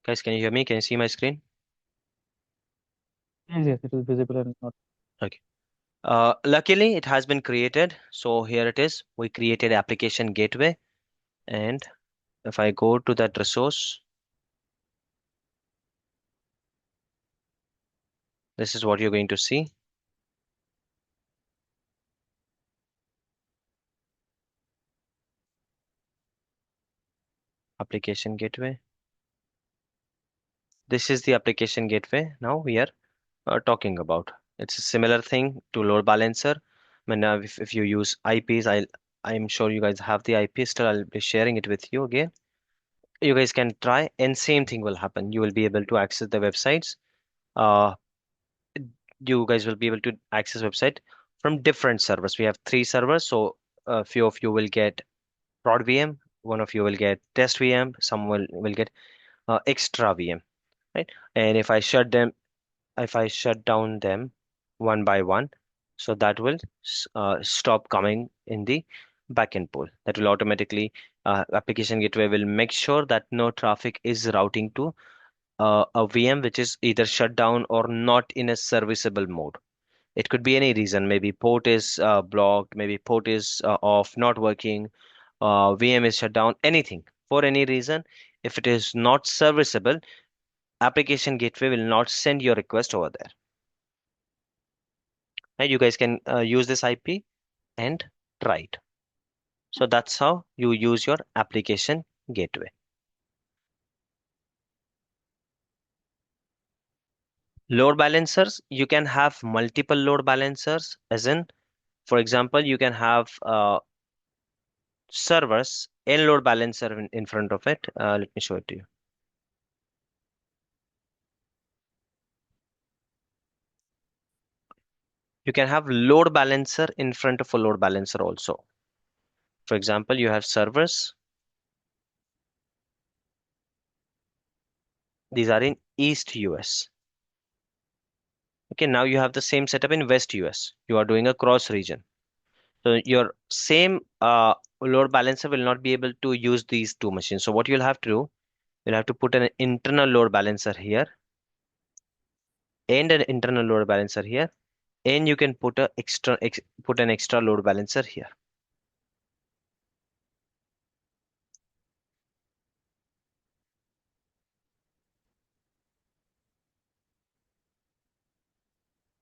Guys, can you hear me? Can you see my screen? Yes, yes, it is visible and not. Okay. Luckily, it has been created. So here it is. We created application gateway. And if I go to that resource, this is what you're going to see. Application gateway. This is the application gateway now we are talking about. It's a similar thing to load balancer. When if you use IPs, I'm sure you guys have the IP. Still, I'll be sharing it with you again. You guys can try, and same thing will happen. You will be able to access the websites. Uh, you guys will be able to access website from different servers. We have three servers, so a few of you will get prod VM, one of you will get test VM, some will get extra VM, right? And if I shut down them one by one, so that will stop coming in the backend pool. That will automatically application gateway will make sure that no traffic is routing to a VM which is either shut down or not in a serviceable mode. It could be any reason. Maybe port is blocked, maybe port is off, not working, VM is shut down, anything. For any reason, if it is not serviceable, application gateway will not send your request over there. Right? You guys can use this IP and try it. So that's how you use your application gateway. Load balancers, you can have multiple load balancers, as in, for example, you can have servers and load balancer in front of it. Let me show it to you. You can have load balancer in front of a load balancer also. For example, you have servers. These are in East US. Okay, now you have the same setup in West US. You are doing a cross region. So your same load balancer will not be able to use these two machines. So what you'll have to do, you'll have to put an internal load balancer here and an internal load balancer here, and you can put put an extra load balancer here.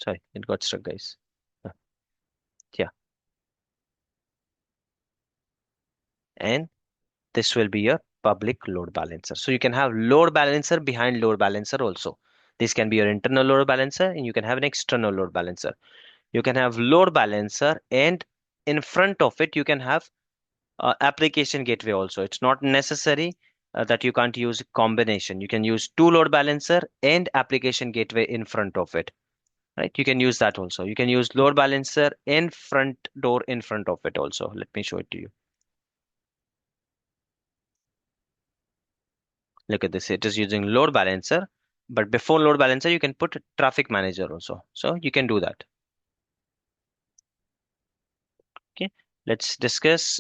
Sorry, it got stuck, guys. Uh, Yeah, and this will be your public load balancer. So you can have load balancer behind load balancer also. This can be your internal load balancer, and you can have an external load balancer. You can have load balancer, and in front of it, you can have application gateway also. It's not necessary that you can't use combination. You can use two load balancer and application gateway in front of it. Right? You can use that also. You can use load balancer and front door in front of it also. Let me show it to you. Look at this. It is using load balancer, but before load balancer, you can put traffic manager also. So you can do that. Okay. Let's discuss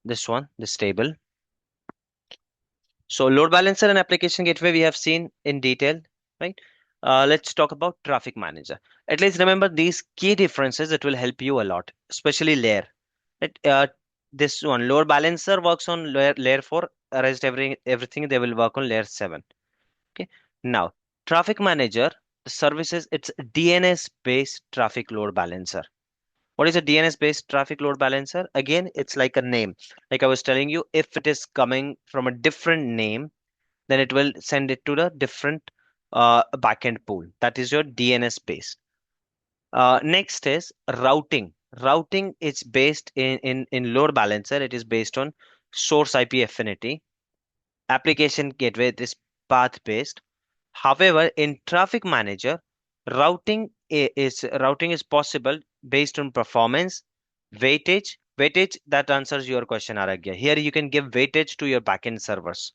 this one, this table. So load balancer and application gateway we have seen in detail, right? Let's talk about traffic manager. At least remember these key differences that will help you a lot, especially layer. Right? This one, load balancer works on layer 4, rest everything they will work on layer 7. Okay. Now, traffic manager, the services, it's DNS based traffic load balancer. What is a DNS based traffic load balancer? Again, it's like a name. Like I was telling you, if it is coming from a different name, then it will send it to the different backend pool. That is your DNS base. Next is routing. Routing is based in load balancer. It is based on source IP affinity. Application gateway, it is path based. However, in traffic manager, routing is possible based on performance, weightage. Weightage that answers your question, Aragya. Here you can give weightage to your backend servers.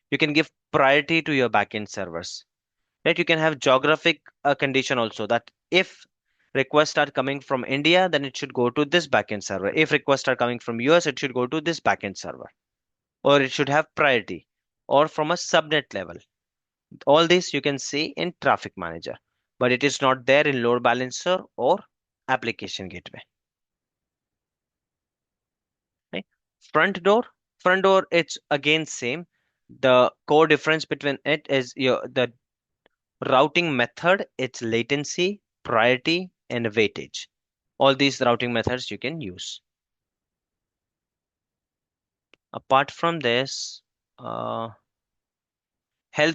You can give priority to your backend servers. Right? You can have geographic condition also, that if requests are coming from India, then it should go to this backend server. If requests are coming from US, it should go to this backend server, or it should have priority. or from a subnet level. All this you can see in Traffic Manager, but it is not there in load balancer or application gateway. Right? Front door, front door, it's again same. The core difference between it is the routing method, its latency, priority, and weightage. All these routing methods you can use. Apart from this, health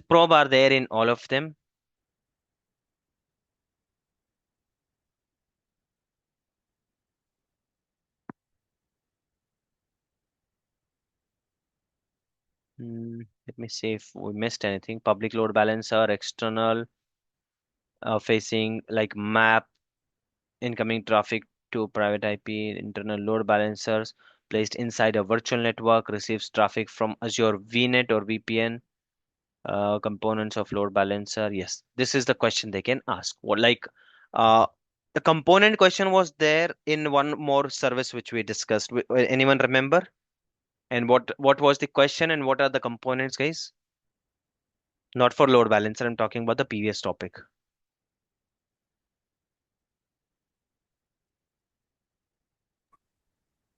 probe are there in all of them. Let me see if we missed anything. Public load balancer, external facing like map incoming traffic to private IP, internal load balancers placed inside a virtual network receives traffic from Azure VNet or VPN. Components of load balancer. Yes, this is the question they can ask. What like the component question was there in one more service which we discussed. Anyone remember? And what was the question and what are the components, guys? Not for load balancer. I'm talking about the previous topic.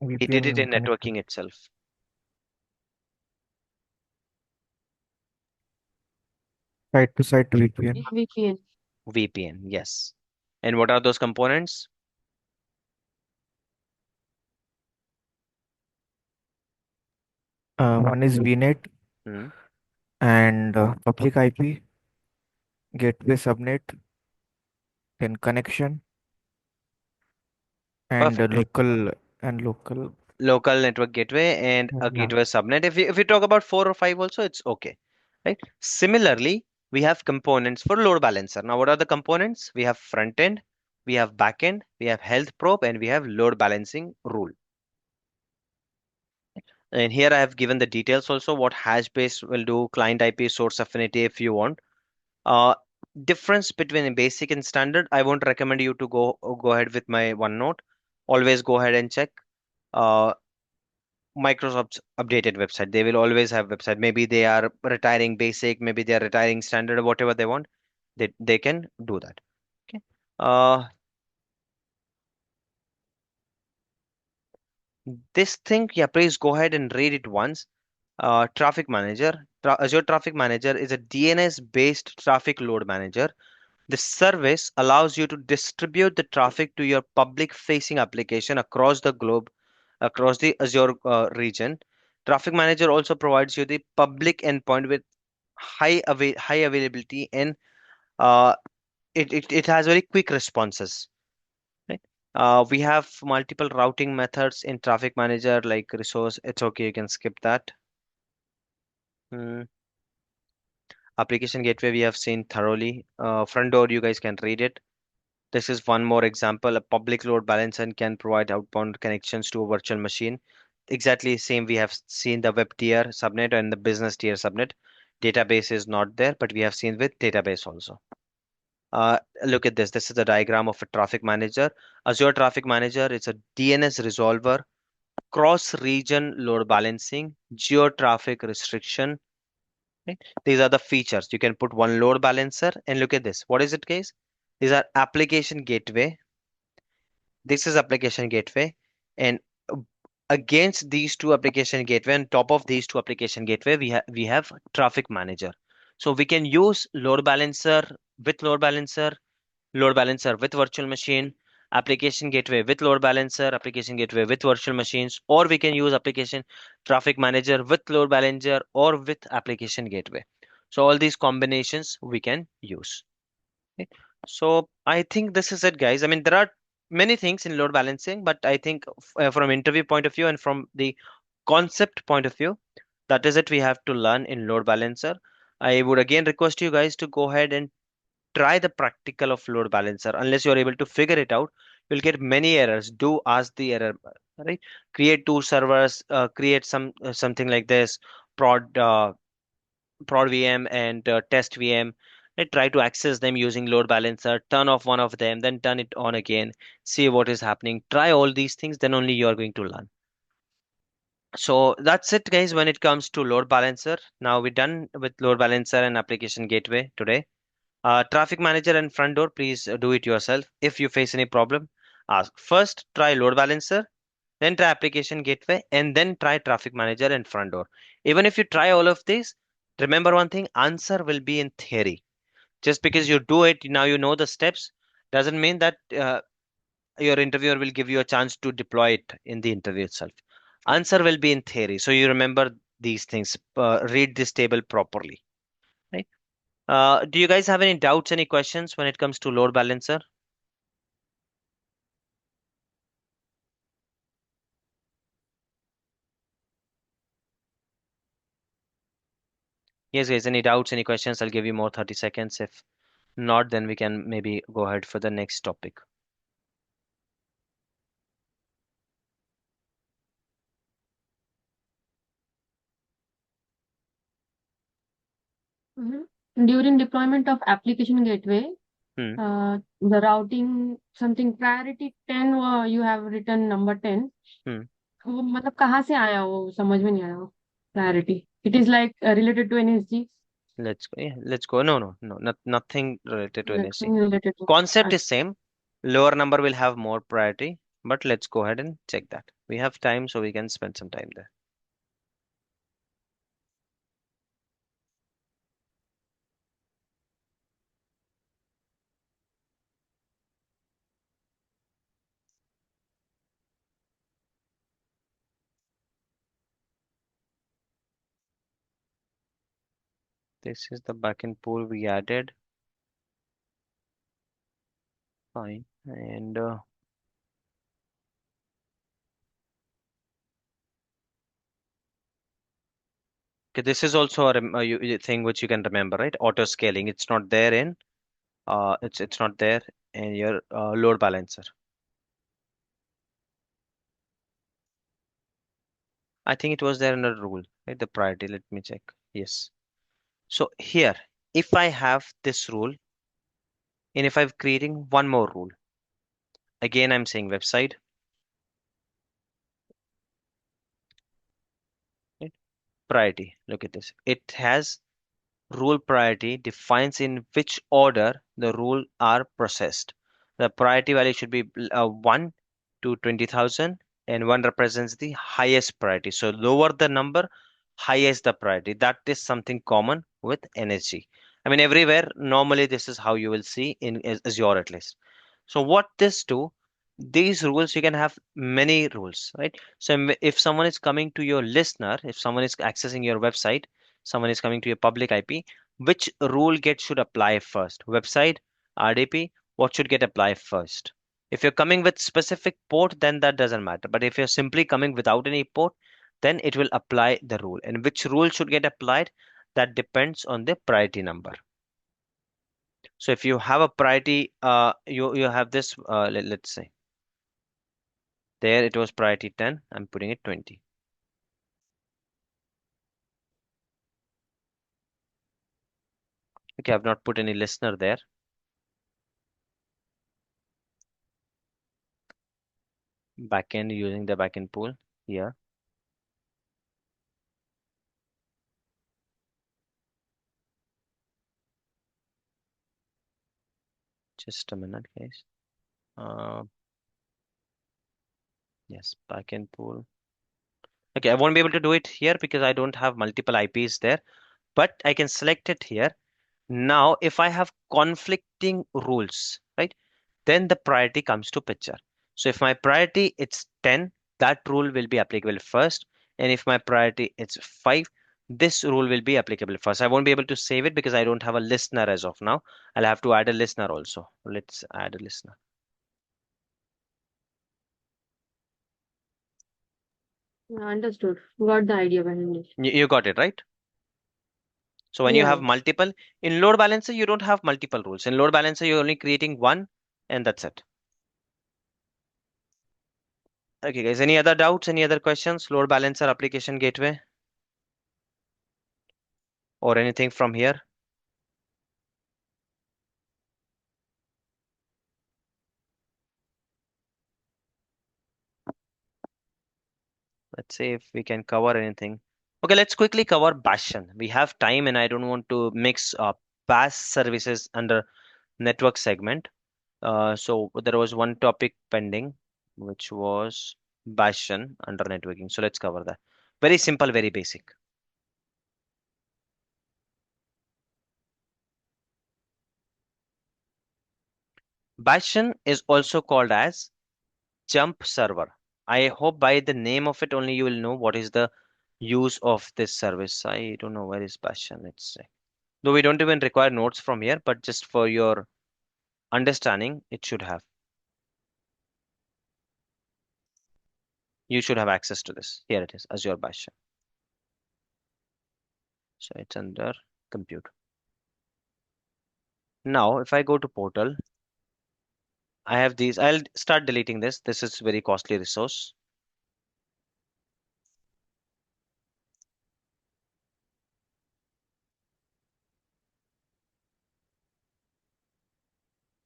He did it VPN in connector. networking itself. Site to site VPN. VPN. VPN, yes. And what are those components? One is VNet Hmm. and public IP, gateway subnet, then connection, and Perfect. local. Local network gateway and a Yeah. gateway subnet. If we talk about four or five also, it's okay. Right? Similarly, we have components for load balancer. Now, what are the components? We have front end, we have back end, we have health probe, and we have load balancing rule. And here I have given the details also what hash base will do, client IP, source affinity if you want. Uh, Difference between basic and standard, I won't recommend you to go ahead with my OneNote. Always go ahead and check. Uh, Microsoft's updated website. They will always have website. Maybe they are retiring basic, maybe they are retiring standard, or whatever they want. They can do that. Okay. Uh, this thing, yeah, please go ahead and read it once. Traffic Manager. Azure Traffic Manager is a DNS-based traffic load manager. This service allows you to distribute the traffic to your public-facing application across the globe, across the Azure region. Traffic Manager also provides you the public endpoint with high availability, and uh, it has very quick responses. Right? We have multiple routing methods in Traffic Manager like resource. It's okay, you can skip that. Hmm. Application Gateway we have seen thoroughly. Front door, you guys can read it. This is one more example. A public load balancer can provide outbound connections to a virtual machine. Exactly same we have seen the web tier subnet and the business tier subnet. Database is not there, but we have seen with database also. Look at this. This is the diagram of a traffic manager. Azure Traffic Manager is a DNS resolver, cross-region load balancing, geo traffic restriction. Right? These are the features. You can put one load balancer and look at this. What is it, guys? These are application gateway. This is application gateway, and uh, against these two application gateway, on top of these two application gateway, we have traffic manager. So we can use with load balancer with virtual machine, application gateway with load balancer, application gateway with virtual machines, or we can use application traffic manager with load balancer or with application gateway. So all these combinations we can use. Okay. So I think this is it, guys. I mean, there are many things in load balancing, but I think from interview point of view and from the concept point of view, that is it we have to learn in load balancer. I would again request you guys to go ahead and try the practical of load balancer. Unless you're able to figure it out, you'll get many errors. Do ask the error, right? Create two servers, create something like this, prod prod VM and test VM. And try to access them using load balancer, turn off one of them, then turn it on again, see what is happening. Try all these things, then only you are going to learn. So that's it, guys, when it comes to load balancer. Now we're done with load balancer and application gateway today. Traffic manager and front door, please do it yourself. If you face any problem, ask. First, try load balancer, then try application gateway, and then try traffic manager and front door. Even if you try all of these, remember one thing, answer will be in theory. Just because you do it, now you know the steps, doesn't mean that your interviewer will give you a chance to deploy it in the interview itself. Answer will be in theory. So you remember these things, read this table properly. Right? Do you guys have any doubts, any questions when it comes to load balancer? Yes, guys, any doubts, any questions? I'll give you more 30 seconds. If not, then we can maybe go ahead for the next topic. During deployment of application gateway, Hmm. the routing something priority 10 you have written number 10. Hmm. वो मतलब कहाँ से आया वो समझ में नहीं आया वो priority. It is like related to NSG. Let's go. Yeah, let's go. No, no, no, not, nothing related to NSC. Nothing related to. Concept is same. Lower number will have more priority, but let's go ahead and check that. We have time, so we can spend some time there. This is the backend pool we added. Fine. And okay, this is also a thing which you can remember, right? Auto scaling. It's not there in it's not there in your load balancer. I think it was there in a rule, right? The priority. Let me check. Yes. So here, if I have this rule, and if I'm creating one more rule, again I'm saying website, right? Priority. Look at this. It has rule priority defines in which order the rule are processed. The priority value should be 1 to 20,000, and 1 represents the highest priority. So lower the number, highest the priority. That is something common with NSG. I mean, everywhere, normally this is how you will see in Azure at least. So what this do, these rules, you can have many rules, right? So if someone is coming to your listener, if someone is accessing your website, someone is coming to your public IP, which rule get should apply first? Website, RDP, what should get applied first? If you're coming with specific port, then that doesn't matter. But if you're simply coming without any port, then it will apply the rule. And which rule should get applied? That depends on the priority number. So if you have a priority, you have this. Let's say there it was priority 10. I'm putting it 20. Okay, I've not put any listener there. Backend using the backend pool here. Just a minute, guys. Uh, yes, backend pool. Okay, I won't be able to do it here because I don't have multiple IPs there, but I can select it here. Now, if I have conflicting rules, right, then the priority comes to picture. So if my priority it's 10, that rule will be applicable first. And if my priority it's 5, this rule will be applicable first. I won't be able to save it because I don't have a listener as of now. I'll have to add a listener also. Let's add a listener. Yeah, understood. Got the idea behind it. You got it, right? So when you have Yeah. multiple, in load balancer, you don't have multiple rules. In load balancer, you're only creating one and that's it. Okay, guys, any other doubts, any other questions? Load balancer, application gateway, or anything from here? Let's see if we can cover anything. Okay, let's quickly cover Bastion. We have time, and I don't want to mix PaaS services under network segment. So there was one topic pending, which was Bastion under networking. So let's cover that. Very simple, very basic. Bastion is also called as jump server. I hope by the name of it only you will know what is the use of this service. I don't know where is Bastion. Let's say. Though we don't even require notes from here, but just for your understanding, it should have. You should have access to this. Here it is, Azure Bastion. So it's under compute. Now, if I go to portal, I have these. I'll start deleting this. This is very costly resource.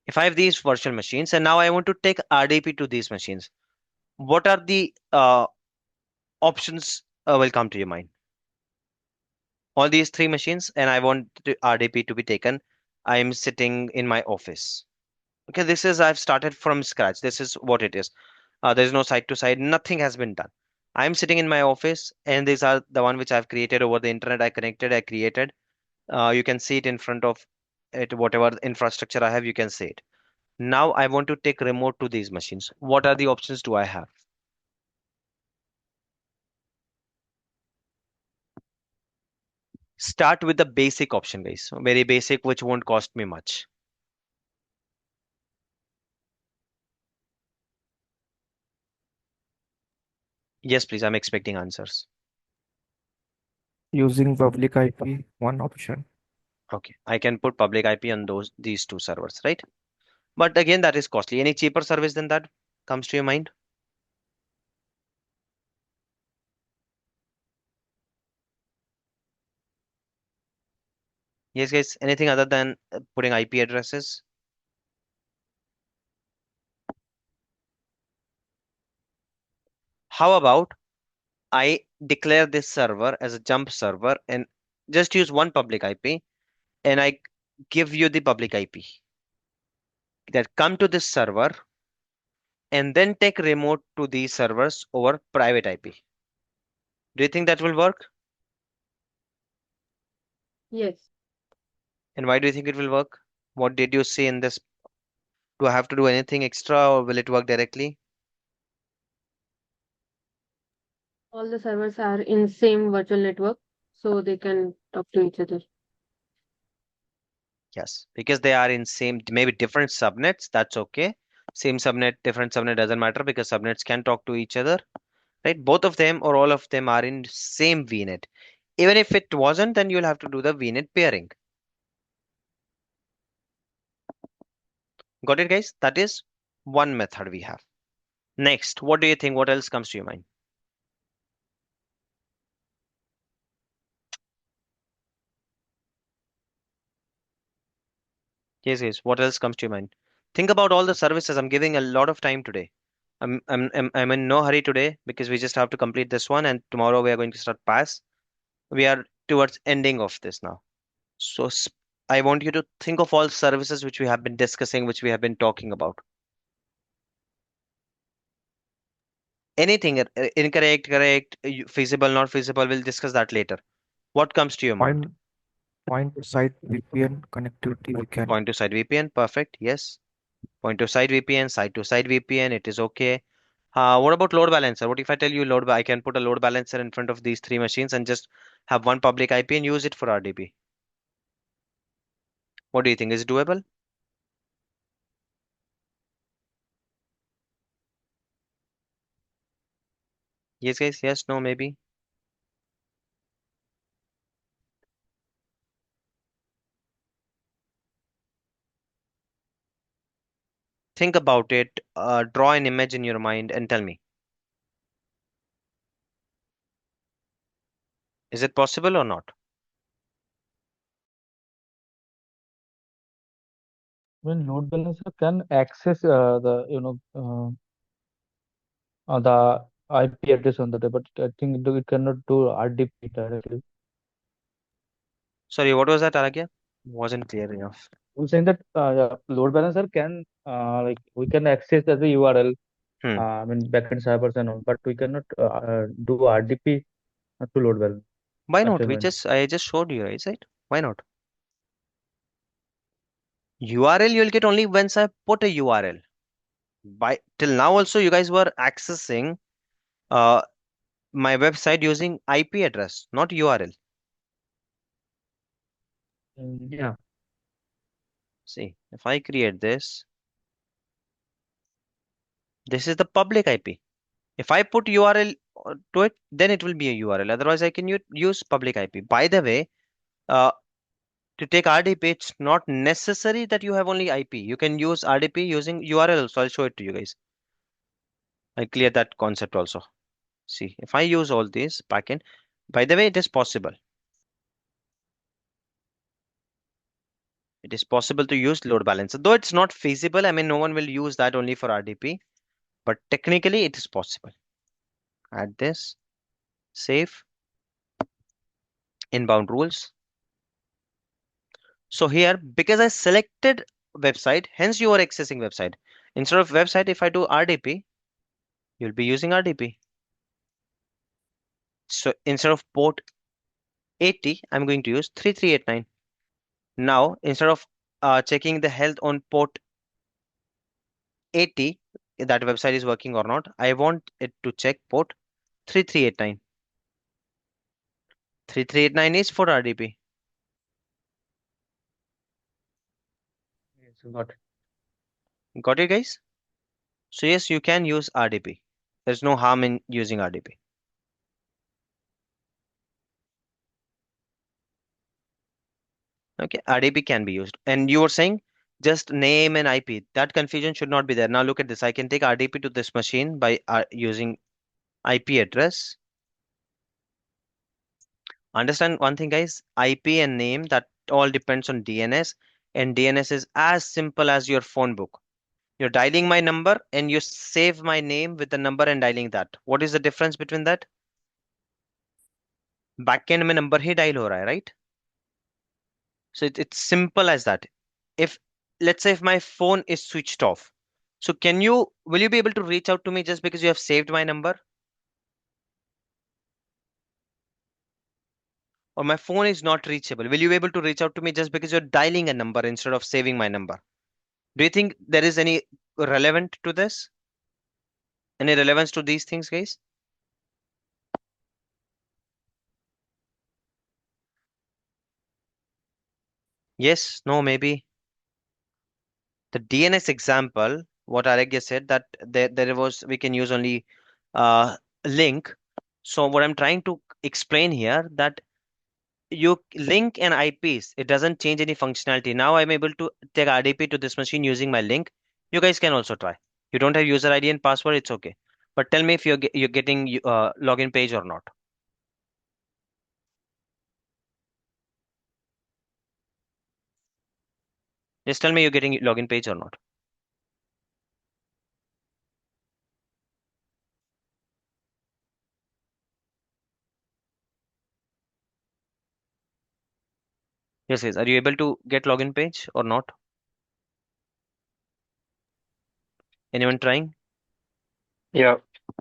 If I have these virtual machines and now I want to take RDP to these machines, what are the options will come to your mind? All these three machines, and I want RDP to be taken. I am sitting in my office. Okay, this is I've started from scratch. This is what it is. There's no side to side. Nothing has been done. I'm sitting in my office, and these are the one which I've created over the internet. I connected. I created. You can see it in front of it. Whatever infrastructure I have, you can see it. Now I want to take remote to these machines. What are the options do I have? Start with the basic option, guys. Very basic, which won't cost me much. Yes, please. I'm expecting answers. Using public IP, one option. Okay, I can put public IP on these two servers, right? But again, that is costly. Any cheaper service than that comes to your mind? Yes, guys. Anything other than putting IP addresses? How about I declare this server as a jump server and just use one public IP and I give you the public IP that come to this server and then take remote to these servers over private IP. Do you think that will work? Yes. And why do you think it will work? What did you see in this? Do I have to do anything extra or will it work directly? All the servers are in same virtual network, so they can talk to each other. Yes, because they are in same, maybe different subnets. That's okay. Same subnet, different subnet doesn't matter because subnets can talk to each other, right? Both of them or all of them are in same VNet. Even if it wasn't, then you'll have to do the VNet pairing. Got it, guys? That is one method we have. Next, what do you think? What else comes to your mind? Yes, yes. What else comes to your mind? Think about all the services. I'm giving a lot of time today. I'm in no hurry today because we just have to complete this one, and tomorrow we are going to start pass. We are towards ending of this now. So I want you to think of all services which we have been discussing, which we have been talking about. Anything incorrect, correct, feasible, not feasible. We'll discuss that later. What comes to your mind? Point point to site VPN connectivity we can. Point to site VPN, perfect. Yes. Point to site VPN, site to site VPN. It is okay. What about load balancer? What if I tell you I can put a load balancer in front of these three machines and just have one public IP and use it for RDP? What do you think? Is it doable? Yes, guys. Yes, no, maybe. Think about it. Draw an image in your mind and tell me. Is it possible or not? When load balancer can access the IP address on that, but I think it cannot do RDP directly. Sorry, what was that, Aragya? Wasn't clear enough. I'm saying that yeah, load balancer can like we can access as a URL, Hmm. I mean backend servers and all, but we cannot do RDP to load balancer Why not? achievement. I just showed you, right? Why not? URL you'll get only once I put a URL. By till now also you guys were accessing uh my website using IP address, not URL. Yeah. See, if I create this, this is the public IP. If I put URL to it, then it will be a URL. Otherwise, I can use public IP. By the way, uh, to take RDP, it's not necessary that you have only IP. You can use RDP using URL. So I'll show it to you guys. I clear that concept also. See, if I use all these backend, by the way, it is possible. It is possible to use load balancer, though it's not feasible. I mean, no one will use that only for RDP, but technically it is possible. Add this, save, inbound rules. So here, because I selected website, hence you are accessing website. Instead of website, if I do RDP, you'll be using RDP. So instead of port 80, I'm going to use 3389. Now, instead of checking the health on port 80, that website is working or not, I want it to check port 3389. 3389 is for RDP. Yes, got it. Got it, guys? So yes, you can use RDP. There's no harm in using RDP. Okay, RDP can be used. And you were saying just name and IP. That confusion should not be there. Now look at this. I can take RDP to this machine by using IP address. Understand one thing, guys. IP and name, that all depends on DNS. And DNS is as simple as your phone book. You're dialing my number and you save my name with the number and dialing that. What is the difference between that? Backend में number ही dial हो रहा है, right? So it's simple as that. If let's say if my phone is switched off, so will you be able to reach out to me just because you have saved my number? Or my phone is not reachable. Will you be able to reach out to me just because you're dialing a number instead of saving my number? Do you think there is any relevant to this? Any relevance to these things, guys? Yes, no, maybe. The DNS example, what Aragya said, that there was we can use only link. So what I'm trying to explain here, that you link and IPs, it doesn't change any functionality. Now I'm able to take RDP to this machine using my link. You guys can also try. You don't have user ID and password, it's okay. But tell me if you're getting login page or not. Just tell me you're getting login page or not. Yes, yes. Are you able to get login page or not? Anyone trying? Yeah,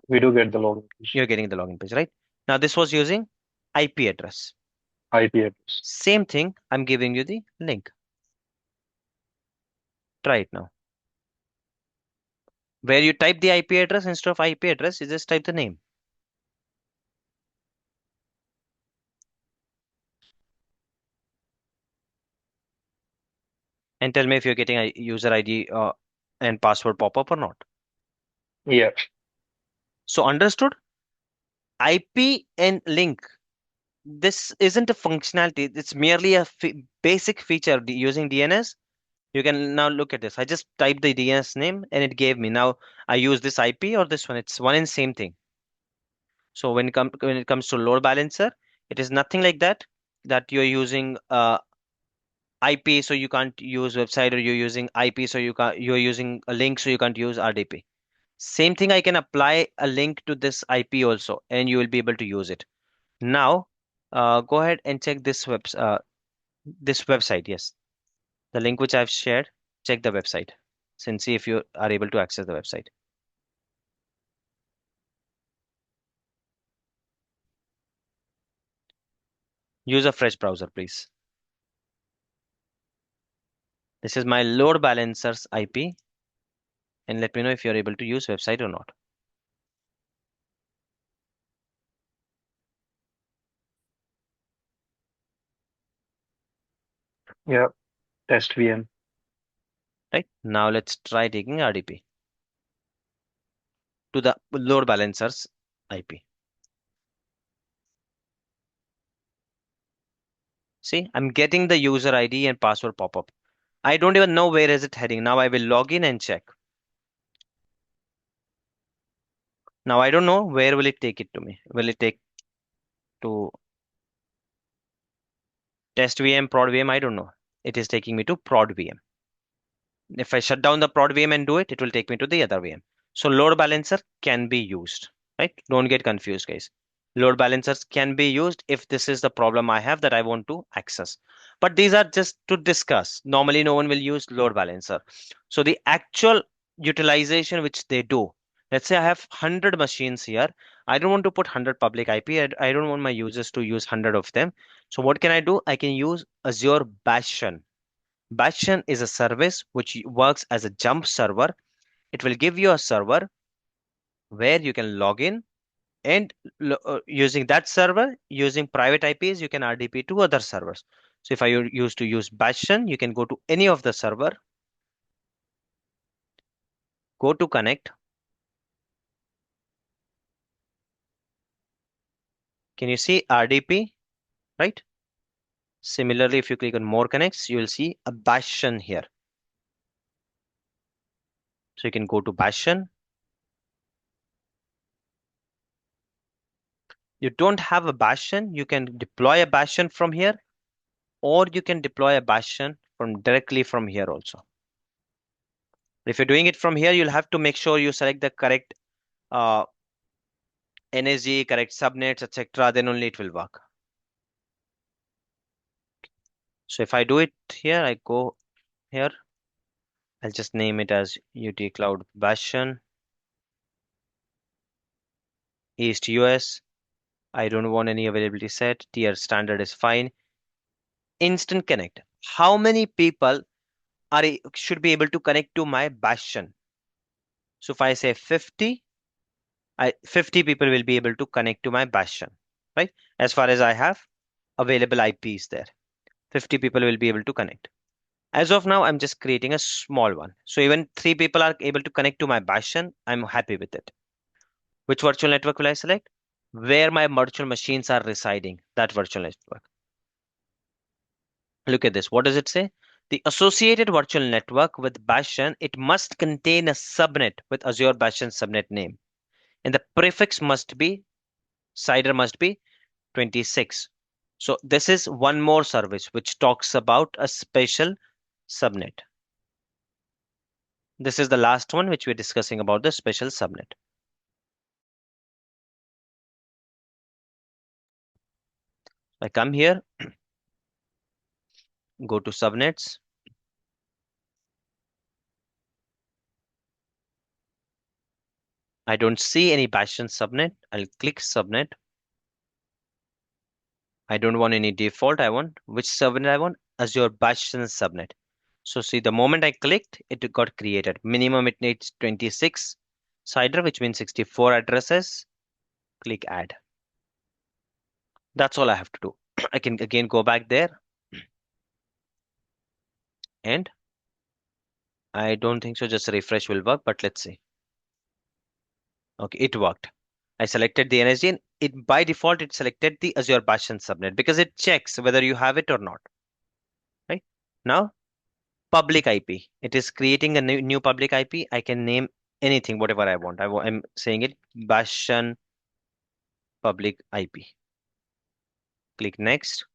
we do get the login You're getting the login page, right? Now this was using IP address. IP address. Same thing, I'm giving you the link. Try it now. Where you type the IP address, instead of IP address, you just type the name. And tell me if you're getting a user ID and password pop up or not. Yeah, So understood? IP and link. This isn't a functionality. It's merely a basic feature using DNS. You can now look at this. I just typed the DNS name and it gave me. Now I use this IP or this one. It's one and same thing. So when it comes to load balancer, it is nothing like that. That you're using IP, so you can't use website, or you're using IP, so you're using a link, so you can't use RDP. Same thing, I can apply a link to this IP also, and you will be able to use it. Now, go ahead and check this website. Yes, the link which I've shared. Check the website and see if you are able to access the website. Use a fresh browser, please. This is my load balancer's IP, and let me know if you're able to use website or not. Yeah. Test VM. Right? Now let's try taking RDP to the load balancer's IP. See, I'm getting the user ID and password pop up. I don't even know where is it heading. Now I will log in and check. Now I don't know where will it take it to me. Will it take to test VM, prod VM? I don't know. It is taking me to prod VM. If I shut down the prod VM and do it, it will take me to the other VM. So load balancer can be used, right? Don't get confused, guys. Load balancers can be used if this is the problem I have that I want to access. But these are just to discuss. Normally, no one will use load balancer. So the actual utilization which they do, let's say I have 100 machines here. I don't want to put 100 public IP. I don't want my users to use 100 of them. So what can I do? I can use Azure Bastion. Bastion is a service which works as a jump server. It will give you a server where you can log in, and using that server, using private IPs, you can RDP to other servers. So if I used to use Bastion, you can go to any of the server, go to connect. Can you see RDP, right? Similarly, if you click on more connects, you will see a Bastion here. So you can go to Bastion. You don't have a Bastion, you can deploy a Bastion from here, or you can deploy a Bastion from directly from here also. If you're doing it from here, you'll have to make sure you select the correct uh, NSG, correct subnets, etc. Then only it will work. So if I do it here, I go here. I'll just name it as UT-Kloud Bastion, East US. I don't want any availability set. Tier standard is fine. Instant connect. How many people should be able to connect to my Bastion? So if I say 50, 50 people will be able to connect to my Bastion, right? As far as I have available IPs there, 50 people will be able to connect. As of now, I'm just creating a small one. So even 3 people are able to connect to my Bastion. I'm happy with it. Which virtual network will I select? Where my virtual machines are residing, that virtual network. Look at this. What does it say? The associated virtual network with Bastion, it must contain a subnet with Azure Bastion subnet name. And the prefix must be, CIDR must be 26. So this is one more service which talks about a special subnet. This is the last one which we're discussing about the special subnet. I come here, go to subnets. I don't see any Bastion subnet. I'll click subnet. I don't want any default. I want which subnet I want? Azure Bastion subnet. So see, the moment I clicked, it got created. Minimum it needs 26 CIDR, which means 64 addresses. Click add. That's all I have to do. I can again go back there, and I don't think so. Just refresh will work, but let's see. Okay, it worked. I selected the NSG, and it by default it selected the Azure Bastion subnet because it checks whether you have it or not. Right? Now, public IP. It is creating a new public IP. I can name anything, whatever I want. I'm saying it Bastion public IP. Click next.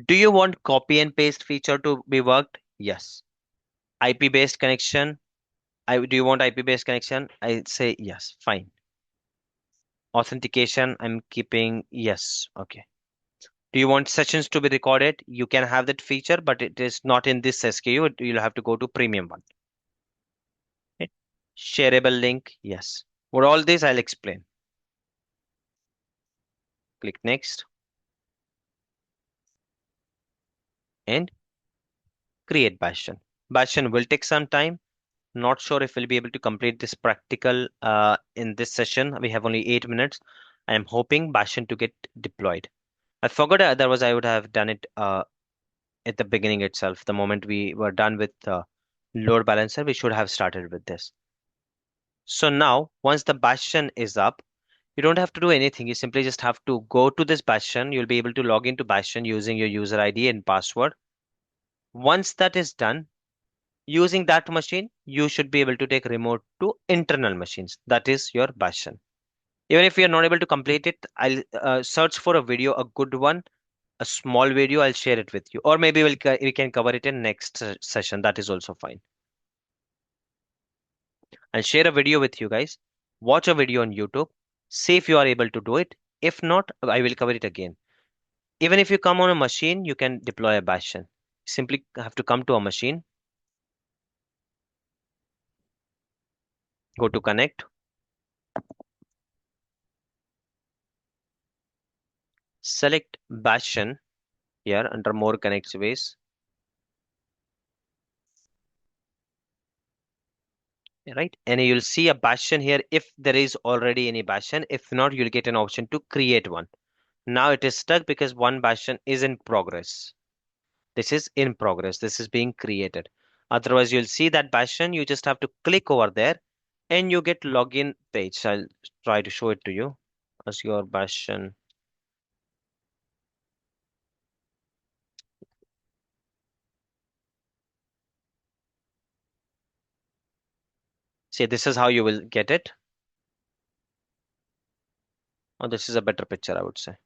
Do you want copy and paste feature to be worked? Yes. IP based connection. Do you want IP-based connection? I say yes, fine. Authentication, I'm keeping yes. Okay. Do you want sessions to be recorded? You can have that feature, but it is not in this SKU. You'll have to go to premium one. Okay. Shareable link, yes. For all this, I'll explain. Click next and create Bastion. Bastion will take some time. Not sure if we'll be able to complete this practical in this session. We have only 8 minutes. I am hoping Bastion to get deployed. I forgot, otherwise I would have done it at the beginning itself. The moment we were done with load balancer, we should have started with this. So now, once the Bastion is up, you don't have to do anything. You simply just have to go to this Bastion. You'll be able to log into Bastion using your user ID and password. Once that is done, using that machine, you should be able to take remote to internal machines. That is your Bastion. Even if you're not able to complete it, I'll search for a video, a good one, a small video. I'll share it with you, or maybe we can cover it in next session. That is also fine. I'll share a video with you guys. Watch a video on YouTube. See if you are able to do it. If not, I will cover it again. Even if you come on a machine, you can deploy a Bastion. Simply have to come to a machine, go to connect, select Bastion here under more connect ways, right? And you'll see a Bastion here if there is already any Bastion. If not, you'll get an option to create one. Now it is stuck because one Bastion is in progress. This is in progress. This is being created. Otherwise, you'll see that Bastion. You just have to click over there and you get login page. I'll try to show it to you. Azure Bastion. See, this is how you will get it. Oh, this is a better picture, I would say.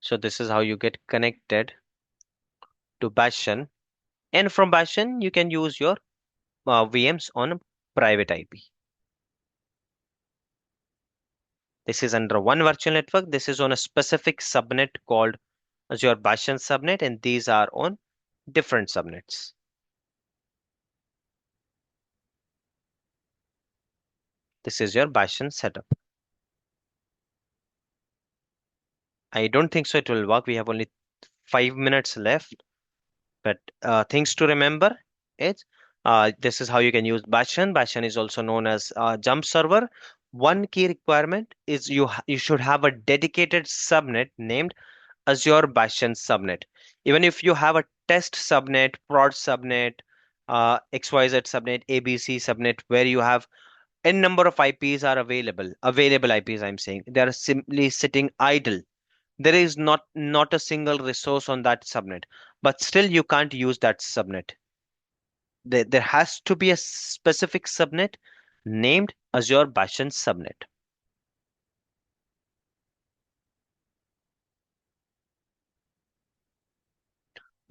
So this is how you get connected to Bastion. And from Bastion, you can use your VMs on a private IP. This is under one virtual network. This is on a specific subnet called Azure Bastion subnet, and these are on different subnets. This is your Bastion setup. I don't think so it will work. We have only 5 minutes left. But things to remember is this is how you can use Bastion. Bastion is also known as jump server. One key requirement is you should have a dedicated subnet named Azure Bastion subnet. Even if you have a test subnet, prod subnet, XYZ subnet, ABC subnet, where you have n number of IPs are available IPs, I'm saying they are simply sitting idle. There is not a single resource on that subnet, but still you can't use that subnet. There has to be a specific subnet named Azure Bastion subnet.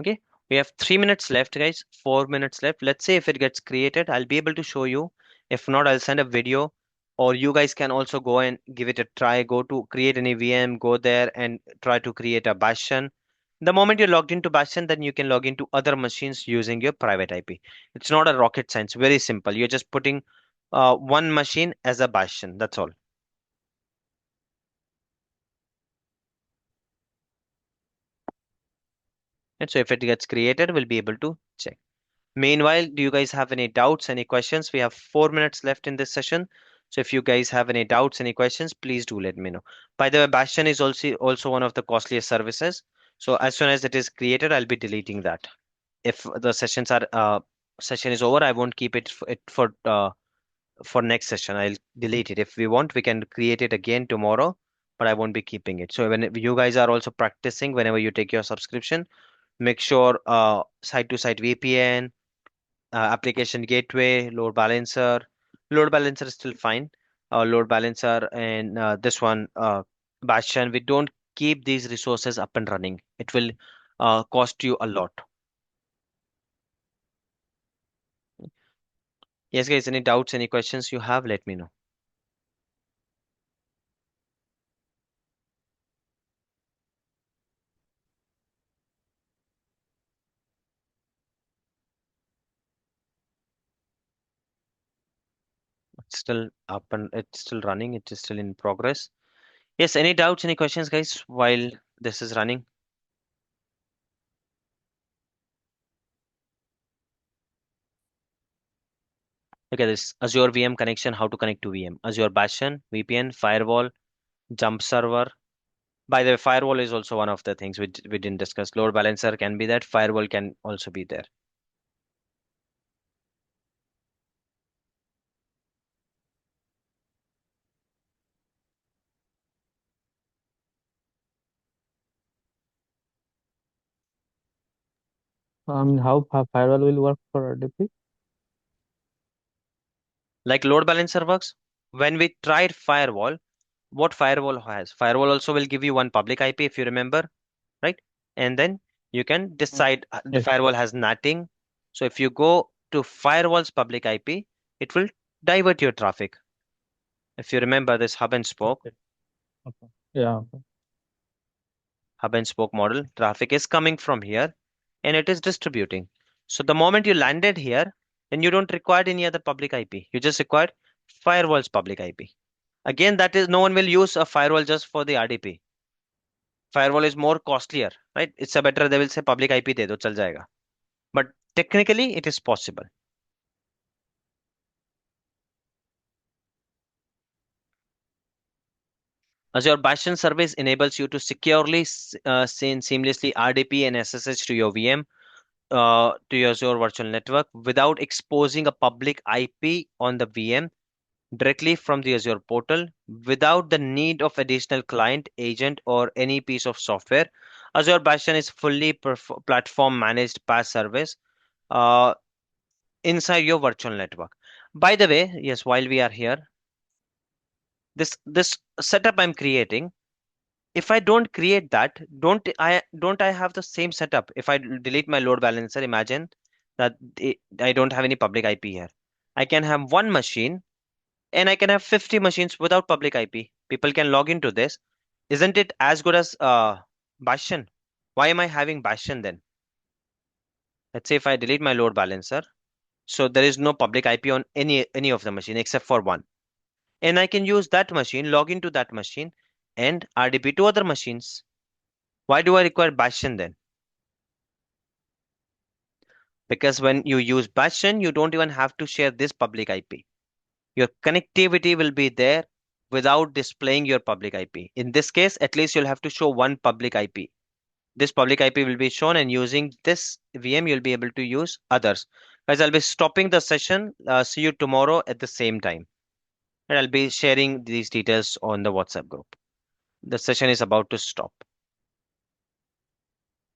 Okay, we have 3 minutes left, guys. 4 minutes left. Let's say if it gets created, I'll be able to show you. If not, I'll send a video, or you guys can also go and give it a try. Go to create any VM, go there and try to create a Bastion. The moment you're logged into Bastion, then you can log into other machines using your private IP. It's not a rocket science, very simple. You're just putting one machine as a Bastion. That's all. And so if it gets created, we'll be able to check. Meanwhile, do you guys have any doubts, any questions? We have 4 minutes left in this session. So if you guys have any doubts, any questions, please do let me know. By the way, Bastion is also one of the costliest services. So as soon as it is created, I'll be deleting that. If the session is over, I won't keep for next session. I'll delete it. If we want, we can create it again tomorrow, but I won't be keeping it. So when you guys are also practicing, whenever you take your subscription, make sure site-to-site VPN, application gateway, load balancer. Load balancer is still fine. load balancer, and this one, Bastion, we don't keep these resources up and running. It will cost you a lot. Yes, guys, any doubts, any questions you have, let me know. It's still up and it's still running. It is still in progress. Yes, any doubts, any questions, guys, while this is running? Look at this Azure VM connection, how to connect to VM. Azure Bastion, VPN, firewall, jump server. By the way, firewall is also one of the things which we didn't discuss. Load balancer can be that, firewall can also be there. How firewall will work for RDP? Like load balancer works, when we tried firewall, what firewall has? Firewall also will give you one public IP if you remember, right? And then you can Mm. decide the Yes. firewall has NATing. So if you go to firewall's public IP, it will divert your traffic. If you remember this hub and spoke, Okay. Okay. Yeah. Okay. hub and spoke model, traffic is coming from here and it is distributing. So the moment you landed here, then you don't require any other public IP. You just require firewall's public IP. Again, that is no one will use a firewall just for the RDP. Firewall is more costlier, right? It's a better, they will say public IP de do, chal jayega. But technically, it is possible. Azure Bastion service enables you to securely send seamlessly RDP and SSH to your VM, to your Azure virtual network without exposing a public IP on the VM directly from the Azure portal without the need of additional client, agent, or any piece of software. Azure Bastion is fully platform managed PaaS service uh, inside your virtual network. By the way, yes, while we are here, this setup I'm creating, if I don't create that, don't I have the same setup? If I delete my load balancer, imagine that I don't have any public IP here. I can have one machine and I can have 50 machines without public IP. People can log into this. Isn't it as good as Bastion? Why am I having Bastion then? Let's say if I delete my load balancer, so there is no public IP on any of the machine except for one. And I can use that machine, log into that machine, and RDP to other machines. Why do I require Bastion then? Because when you use Bastion, you don't even have to share this public IP. Your connectivity will be there without displaying your public IP. In this case, at least you'll have to show one public IP. This public IP will be shown, and using this VM, you'll be able to use others. Guys, I'll be stopping the session. See you tomorrow at the same time. And I'll be sharing these details on the WhatsApp group. The session is about to stop.